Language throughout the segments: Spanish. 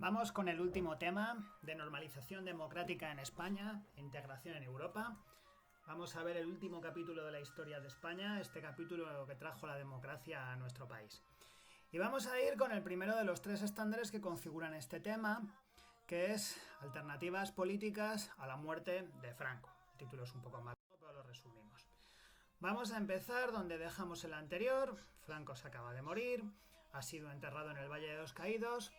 Vamos con el último tema de normalización democrática en España, integración en Europa. Vamos a ver el último capítulo de la historia de España, este capítulo que trajo la democracia a nuestro país. Y vamos a ir con el primero de los tres estándares que configuran este tema, que es Alternativas políticas a la muerte de Franco. El título es un poco más largo, pero lo resumimos. Vamos a empezar donde dejamos el anterior. Franco se acaba de morir, ha sido enterrado en el Valle de los Caídos.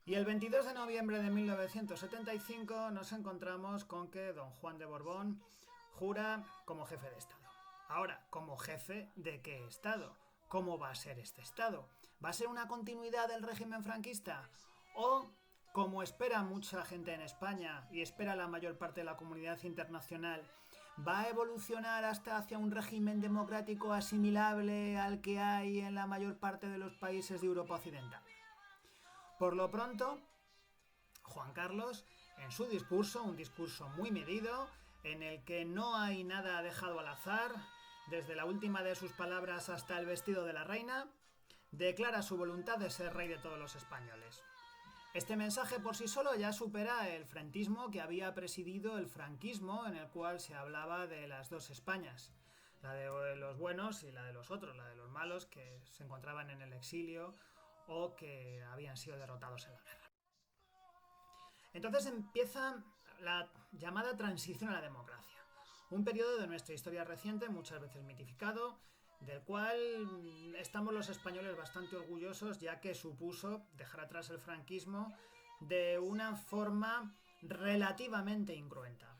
Y el 22 de noviembre de 1975 nos encontramos con que don Juan de Borbón jura como jefe de Estado. Ahora, ¿como jefe de qué Estado? ¿Cómo va a ser este Estado? ¿Va a ser una continuidad del régimen franquista? ¿O, como espera mucha gente en España y espera la mayor parte de la comunidad internacional, va a evolucionar hasta hacia un régimen democrático asimilable al que hay en la mayor parte de los países de Europa Occidental? Por lo pronto, Juan Carlos, en su discurso, un discurso muy medido, en el que no hay nada dejado al azar, desde la última de sus palabras hasta el vestido de la reina, declara su voluntad de ser rey de todos los españoles. Este mensaje por sí solo ya supera el frentismo que había presidido el franquismo, en el cual se hablaba de las dos Españas, la de los buenos y la de los otros, la de los malos que se encontraban en el exilio o que habían sido derrotados en la guerra. Entonces empieza la llamada transición a la democracia, un periodo de nuestra historia reciente, muchas veces mitificado, del cual estamos los españoles bastante orgullosos, ya que supuso dejar atrás el franquismo de una forma relativamente incruenta.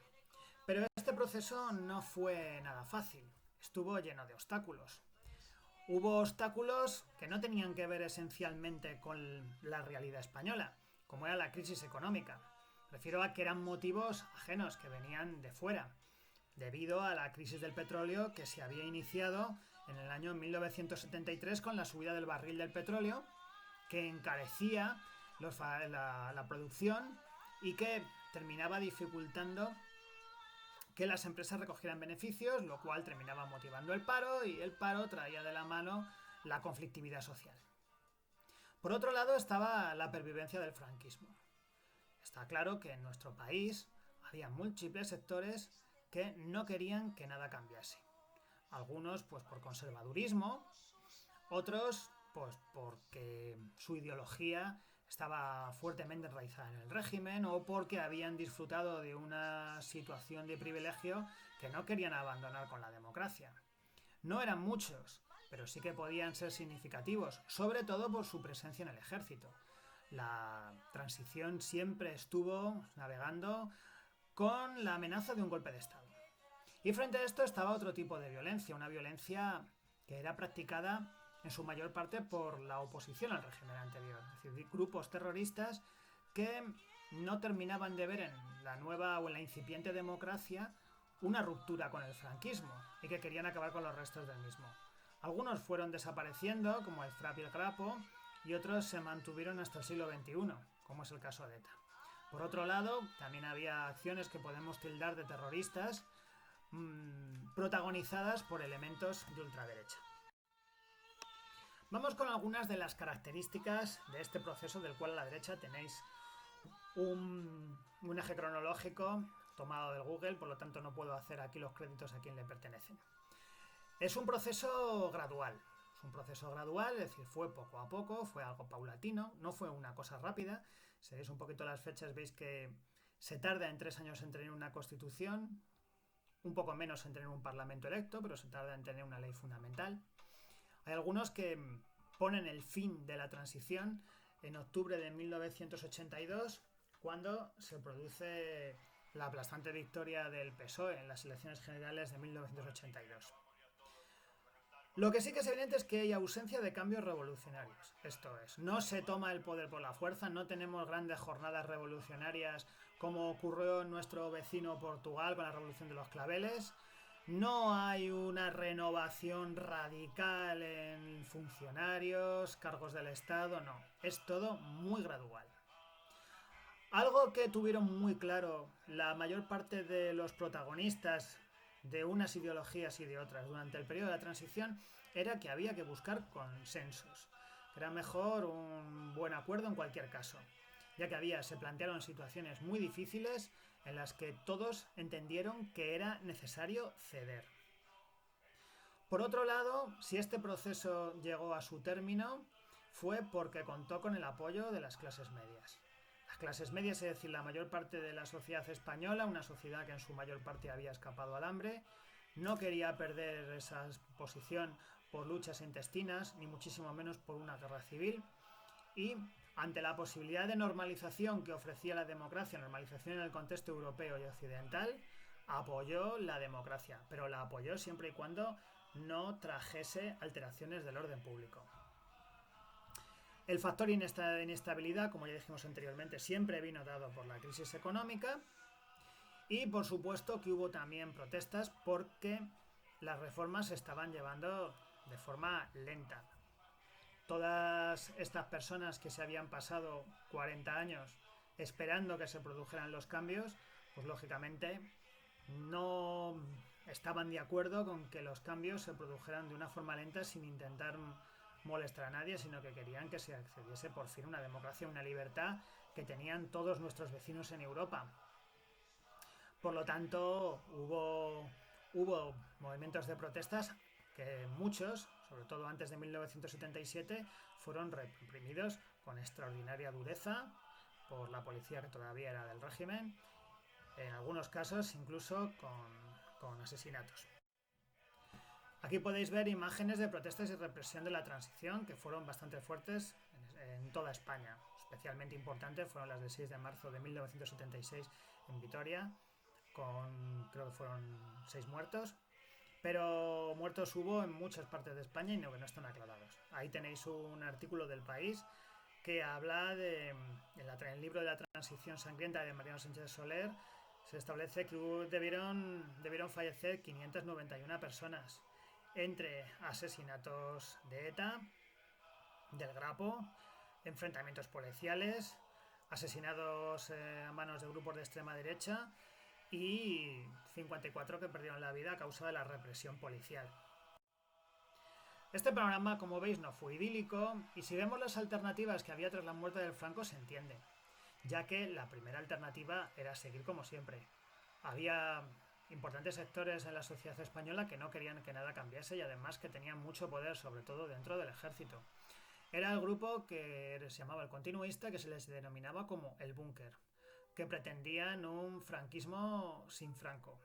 Pero este proceso no fue nada fácil, estuvo lleno de obstáculos. Hubo obstáculos que no tenían que ver esencialmente con la realidad española, como era la crisis económica. Refiero a que eran motivos ajenos, que venían de fuera, debido a la crisis del petróleo que se había iniciado en el año 1973 con la subida del barril del petróleo, que encarecía la producción y que terminaba dificultando que las empresas recogieran beneficios, lo cual terminaba motivando el paro, y el paro traía de la mano la conflictividad social. Por otro lado estaba la pervivencia del franquismo. Está claro que en nuestro país había múltiples sectores que no querían que nada cambiase. Algunos pues por conservadurismo, otros pues porque su ideología estaba fuertemente enraizada en el régimen o porque habían disfrutado de una situación de privilegio que no querían abandonar con la democracia. No eran muchos, pero sí que podían ser significativos, sobre todo por su presencia en el ejército. La transición siempre estuvo navegando con la amenaza de un golpe de Estado. Y frente a esto estaba otro tipo de violencia, una violencia que era practicada en su mayor parte por la oposición al régimen anterior, es decir, grupos terroristas que no terminaban de ver en la nueva o en la incipiente democracia una ruptura con el franquismo y que querían acabar con los restos del mismo. Algunos fueron desapareciendo, como el FRAP y el Grapo, y otros se mantuvieron hasta el siglo XXI, como es el caso de ETA. Por otro lado, también había acciones que podemos tildar de terroristas, protagonizadas por elementos de ultraderecha. Vamos con algunas de las características de este proceso, del cual a la derecha tenéis un eje cronológico tomado del Google, por lo tanto no puedo hacer aquí los créditos a quien le pertenecen. Es un proceso gradual, es decir, fue poco a poco, fue algo paulatino, no fue una cosa rápida. Si veis un poquito las fechas veis que se tarda en 3 años en tener una constitución, un poco menos en tener un parlamento electo, pero se tarda en tener una ley fundamental. Hay algunos que ponen el fin de la transición en octubre de 1982, cuando se produce la aplastante victoria del PSOE en las elecciones generales de 1982. Lo que sí que es evidente es que hay ausencia de cambios revolucionarios. Esto es, no se toma el poder por la fuerza, no tenemos grandes jornadas revolucionarias como ocurrió en nuestro vecino Portugal con la revolución de los claveles. No hay una renovación radical en funcionarios, cargos del Estado, no. Es todo muy gradual. Algo que tuvieron muy claro la mayor parte de los protagonistas de unas ideologías y de otras durante el periodo de la transición era que había que buscar consensos, que era mejor un buen acuerdo en cualquier caso. ya que se plantearon situaciones muy difíciles en las que todos entendieron que era necesario ceder. Por otro lado, si este proceso llegó a su término, fue porque contó con el apoyo de las clases medias. Las clases medias, es decir, la mayor parte de la sociedad española, una sociedad que en su mayor parte había escapado al hambre, no quería perder esa posición por luchas intestinas, ni muchísimo menos por una guerra civil, y ante la posibilidad de normalización que ofrecía la democracia, normalización en el contexto europeo y occidental, apoyó la democracia, pero la apoyó siempre y cuando no trajese alteraciones del orden público. El factor inestabilidad, como ya dijimos anteriormente, siempre vino dado por la crisis económica y por supuesto que hubo también protestas porque las reformas se estaban llevando de forma lenta. Todas estas personas que se habían pasado 40 años esperando que se produjeran los cambios, pues lógicamente no estaban de acuerdo con que los cambios se produjeran de una forma lenta sin intentar molestar a nadie, sino que querían que se accediese por fin a una democracia, una libertad que tenían todos nuestros vecinos en Europa. Por lo tanto, hubo movimientos de protestas que muchos, sobre todo antes de 1977, fueron reprimidos con extraordinaria dureza por la policía que todavía era del régimen, en algunos casos incluso con asesinatos. Aquí podéis ver imágenes de protestas y represión de la transición que fueron bastante fuertes en toda España. Especialmente importantes fueron las del 6 de marzo de 1976 en Vitoria, creo que fueron 6 muertos, pero muertos hubo en muchas partes de España y no están aclarados. Ahí tenéis un artículo del País que habla en el libro de la transición sangrienta de Mariano Sánchez Soler. Se establece que debieron fallecer 591 personas entre asesinatos de ETA, del Grapo, enfrentamientos policiales, asesinados a manos de grupos de extrema derecha y 54 que perdieron la vida a causa de la represión policial. Este panorama, como veis, no fue idílico y si vemos las alternativas que había tras la muerte del Franco se entiende, ya que la primera alternativa era seguir como siempre. Había importantes sectores en la sociedad española que no querían que nada cambiase y además que tenían mucho poder, sobre todo dentro del ejército. Era el grupo que se llamaba el continuista, que se les denominaba como el búnker, que pretendían un franquismo sin Franco.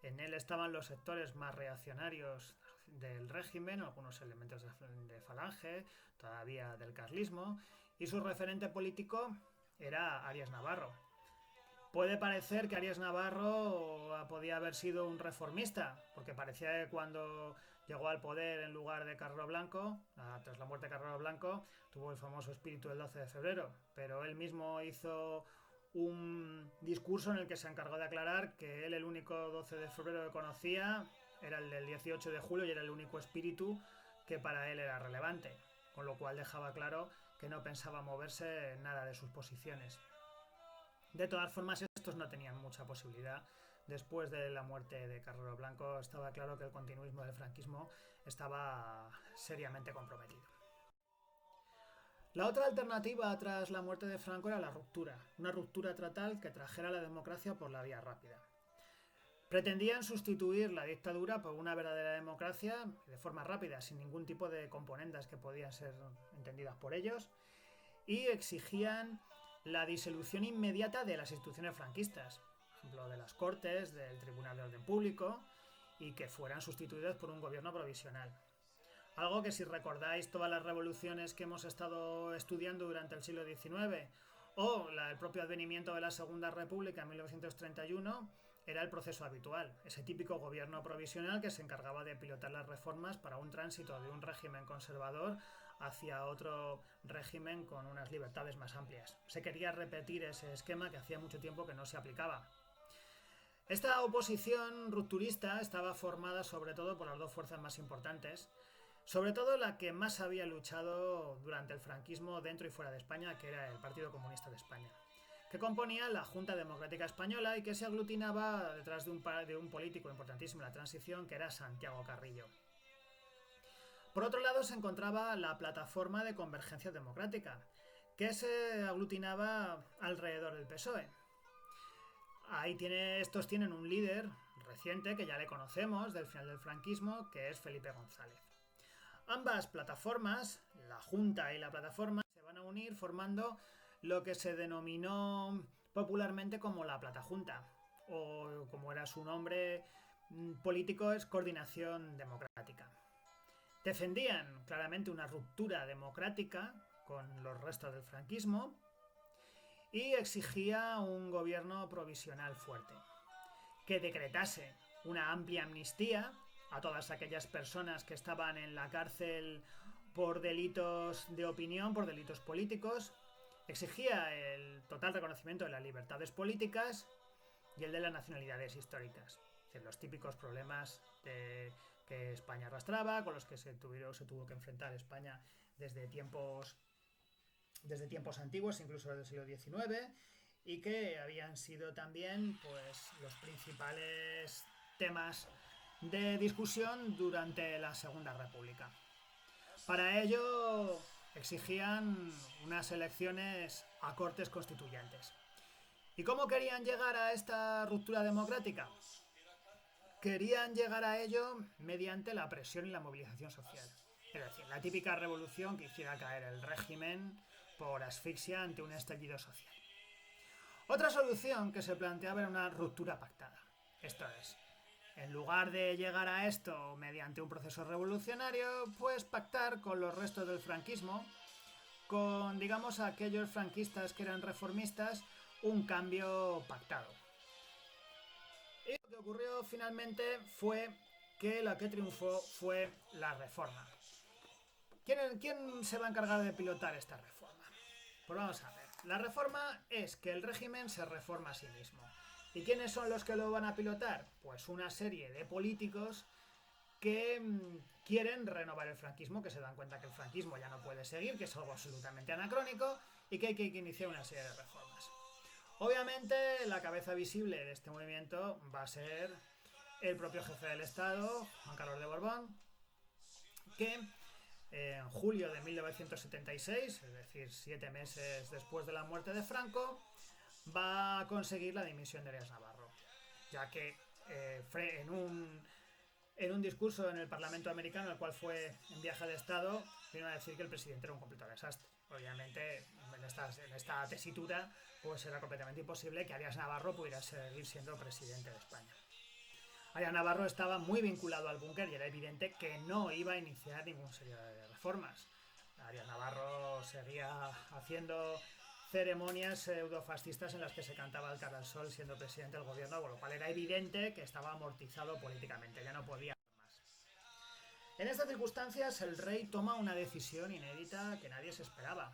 En él estaban los sectores más reaccionarios del régimen, algunos elementos de Falange, todavía del carlismo, y su referente político era Arias Navarro. Puede parecer que Arias Navarro podía haber sido un reformista, porque parecía que cuando llegó al poder en lugar de Carrero Blanco, tras la muerte de Carrero Blanco, tuvo el famoso espíritu del 12 de febrero, pero él mismo hizo un discurso en el que se encargó de aclarar que él el único 12 de febrero que conocía era el del 18 de julio y era el único espíritu que para él era relevante, con lo cual dejaba claro que no pensaba moverse en nada de sus posiciones. De todas formas, estos no tenían mucha posibilidad. Después de la muerte de Carrero Blanco estaba claro que el continuismo del franquismo estaba seriamente comprometido. La otra alternativa tras la muerte de Franco era la ruptura, una ruptura total que trajera la democracia por la vía rápida. Pretendían sustituir la dictadura por una verdadera democracia de forma rápida, sin ningún tipo de componendas que podían ser entendidas por ellos, y exigían la disolución inmediata de las instituciones franquistas, por ejemplo de las Cortes, del Tribunal de Orden Público, y que fueran sustituidas por un gobierno provisional. Algo que si recordáis todas las revoluciones que hemos estado estudiando durante el siglo XIX o el propio advenimiento de la Segunda República en 1931, era el proceso habitual, ese típico gobierno provisional que se encargaba de pilotar las reformas para un tránsito de un régimen conservador hacia otro régimen con unas libertades más amplias. Se quería repetir ese esquema que hacía mucho tiempo que no se aplicaba. Esta oposición rupturista estaba formada sobre todo por las dos fuerzas más importantes, sobre todo la que más había luchado durante el franquismo dentro y fuera de España, que era el Partido Comunista de España, que componía la Junta Democrática Española y que se aglutinaba detrás de un político importantísimo en la transición, que era Santiago Carrillo. Por otro lado se encontraba la Plataforma de Convergencia Democrática, que se aglutinaba alrededor del PSOE. Estos tienen un líder reciente, que ya le conocemos, del final del franquismo, que es Felipe González. Ambas plataformas, la Junta y la plataforma, se van a unir formando lo que se denominó popularmente como la Platajunta, o como era su nombre político, es Coordinación Democrática. Defendían claramente una ruptura democrática con los restos del franquismo y exigía un gobierno provisional fuerte, que decretase una amplia amnistía a todas aquellas personas que estaban en la cárcel por delitos de opinión, por delitos políticos, exigía el total reconocimiento de las libertades políticas y el de las nacionalidades históricas. Es decir, los típicos problemas que España arrastraba, con los que se tuvo que enfrentar España desde tiempos antiguos, incluso desde el siglo XIX, y que habían sido también pues, los principales temas de discusión durante la Segunda República. Para ello exigían unas elecciones a Cortes Constituyentes. ¿Y cómo querían llegar a esta ruptura democrática? Querían llegar a ello mediante la presión y la movilización social. Es decir, la típica revolución que hiciera caer el régimen por asfixia ante un estallido social. Otra solución que se planteaba era una ruptura pactada. Esto es, en lugar de llegar a esto mediante un proceso revolucionario, pues pactar con los restos del franquismo, con, digamos, aquellos franquistas que eran reformistas, un cambio pactado. Y lo que ocurrió finalmente fue que la que triunfó fue la reforma. ¿Quién se va a encargar de pilotar esta reforma? Pues vamos a ver. La reforma es que el régimen se reforma a sí mismo. ¿Y quiénes son los que lo van a pilotar? Pues una serie de políticos que quieren renovar el franquismo, que se dan cuenta que el franquismo ya no puede seguir, que es algo absolutamente anacrónico y que hay que iniciar una serie de reformas. Obviamente la cabeza visible de este movimiento va a ser el propio jefe del Estado, Juan Carlos de Borbón, que en julio de 1976, es decir, 7 meses después de la muerte de Franco, va a conseguir la dimisión de Arias Navarro, ya que en un discurso en el Parlamento americano, el cual fue en viaje de Estado, vino a decir que el presidente era un completo desastre. Obviamente, en esta tesitura, pues era completamente imposible que Arias Navarro pudiera seguir siendo presidente de España. Arias Navarro estaba muy vinculado al búnker y era evidente que no iba a iniciar ninguna serie de reformas. Arias Navarro seguía haciendo ceremonias pseudofascistas en las que se cantaba el cara al sol siendo presidente del gobierno, con lo cual era evidente que estaba amortizado políticamente, ya no podía más. En estas circunstancias el rey toma una decisión inédita que nadie se esperaba,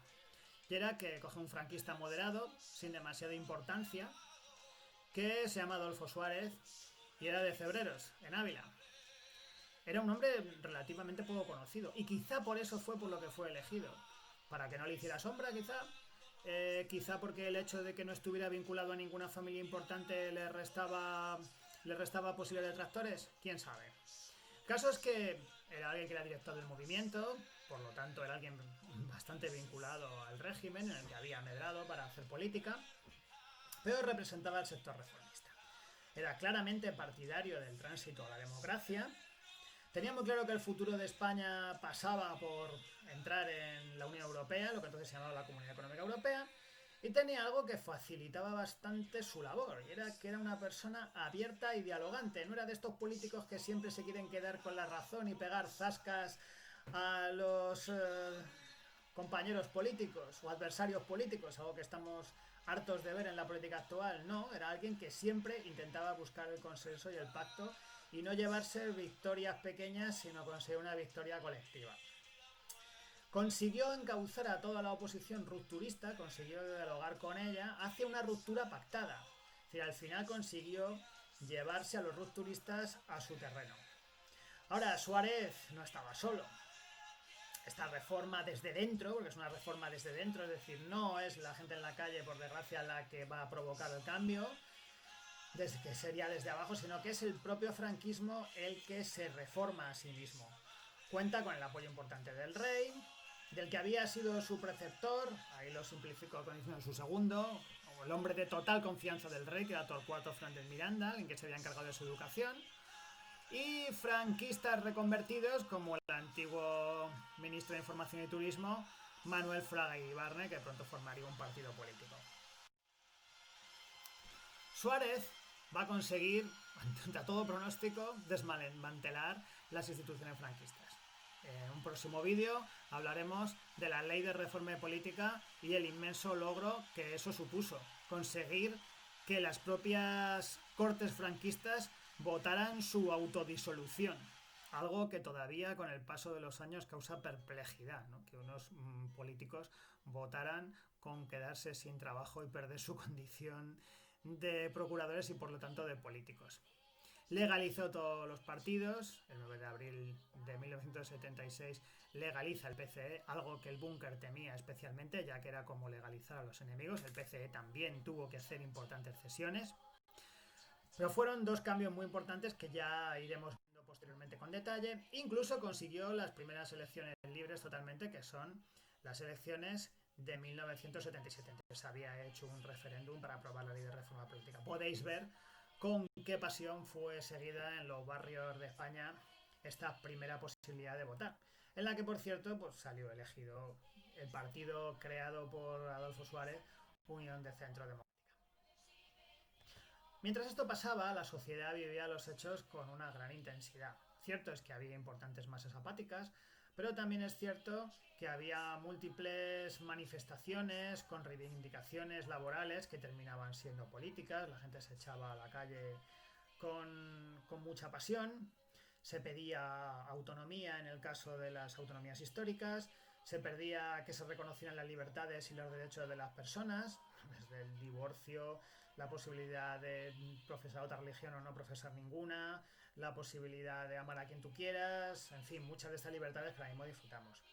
y era que coge un franquista moderado, sin demasiada importancia, que se llama Adolfo Suárez y era de Cebreros, en Ávila. Era un hombre relativamente poco conocido y quizá por eso fue por lo que fue elegido, para que no le hiciera sombra quizá porque el hecho de que no estuviera vinculado a ninguna familia importante le restaba posibles detractores, quién sabe. El caso es que era alguien que era director del movimiento, por lo tanto era alguien bastante vinculado al régimen en el que había medrado para hacer política, pero representaba al sector reformista. Era claramente partidario del tránsito a la democracia. Tenía muy claro que el futuro de España pasaba por entrar en la Unión Europea, lo que entonces se llamaba la Comunidad Económica Europea, y tenía algo que facilitaba bastante su labor, y era que era una persona abierta y dialogante. No era de estos políticos que siempre se quieren quedar con la razón y pegar zascas a los compañeros políticos o adversarios políticos, algo que estamos hartos de ver en la política actual. No, era alguien que siempre intentaba buscar el consenso y el pacto y no llevarse victorias pequeñas, sino conseguir una victoria colectiva. Consiguió encauzar a toda la oposición rupturista, consiguió dialogar con ella hacia una ruptura pactada. Es decir, al final consiguió llevarse a los rupturistas a su terreno. Ahora, Suárez no estaba solo. Esta reforma desde dentro, porque es una reforma desde dentro, es decir, no es la gente en la calle, por desgracia, la que va a provocar el cambio, que sería desde abajo, sino que es el propio franquismo el que se reforma a sí mismo. Cuenta con el apoyo importante del rey, del que había sido su preceptor, ahí lo simplifico con diciendo su segundo, o el hombre de total confianza del rey, que era Torcuato Fernández Miranda, en que se había encargado de su educación, y franquistas reconvertidos como el antiguo ministro de Información y Turismo, Manuel Fraga Iribarne, que pronto formaría un partido político. Suárez va a conseguir, contra todo pronóstico, desmantelar las instituciones franquistas. En un próximo vídeo hablaremos de la ley de reforma política y el inmenso logro que eso supuso, conseguir que las propias cortes franquistas votaran su autodisolución, algo que todavía con el paso de los años causa perplejidad, ¿no? Que unos políticos votaran con quedarse sin trabajo y perder su condición de procuradores y por lo tanto de políticos. Legalizó todos los partidos, el 9 de abril de 1976 legaliza el PCE, algo que el búnker temía especialmente, ya que era como legalizar a los enemigos. El PCE también tuvo que hacer importantes cesiones, pero fueron dos cambios muy importantes que ya iremos viendo posteriormente con detalle. Incluso consiguió las primeras elecciones libres totalmente, que son las elecciones de 1977. Se había hecho un referéndum para aprobar la ley de reforma política. Podéis ver con qué pasión fue seguida en los barrios de España esta primera posibilidad de votar, en la que, por cierto, pues salió elegido el partido creado por Adolfo Suárez, Unión de Centro Democrática. Mientras esto pasaba, la sociedad vivía los hechos con una gran intensidad. Cierto es que había importantes masas apáticas, pero también es cierto que había múltiples manifestaciones con reivindicaciones laborales que terminaban siendo políticas. La gente se echaba a la calle con mucha pasión. Se pedía autonomía en el caso de las autonomías históricas. Se pedía que se reconocieran las libertades y los derechos de las personas, desde el divorcio, la posibilidad de profesar otra religión o no profesar ninguna, la posibilidad de amar a quien tú quieras, en fin, muchas de estas libertades que ahora mismo disfrutamos.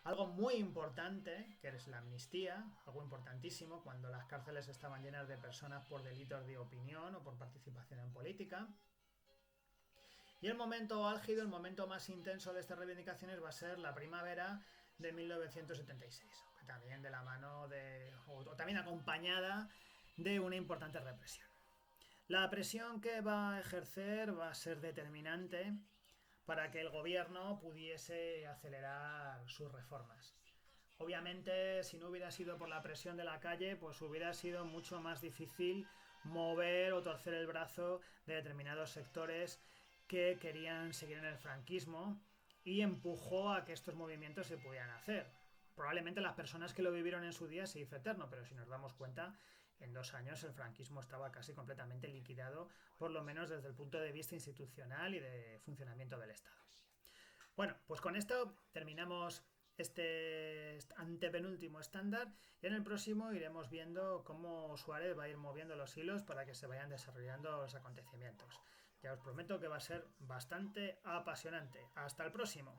Algo muy importante, que es la amnistía, algo importantísimo, cuando las cárceles estaban llenas de personas por delitos de opinión o por participación en política. Y el momento álgido, el momento más intenso de estas reivindicaciones va a ser la primavera de 1976, que también de la mano de, o también acompañada de una importante represión. La presión que va a ejercer va a ser determinante para que el gobierno pudiese acelerar sus reformas. Obviamente, si no hubiera sido por la presión de la calle, pues hubiera sido mucho más difícil mover o torcer el brazo de determinados sectores que querían seguir en el franquismo y empujó a que estos movimientos se pudieran hacer. Probablemente las personas que lo vivieron en su día se hizo eterno, pero si nos damos cuenta, en 2 años el franquismo estaba casi completamente liquidado, por lo menos desde el punto de vista institucional y de funcionamiento del Estado. Bueno, pues con esto terminamos este antepenúltimo estándar y en el próximo iremos viendo cómo Suárez va a ir moviendo los hilos para que se vayan desarrollando los acontecimientos. Ya os prometo que va a ser bastante apasionante. Hasta el próximo.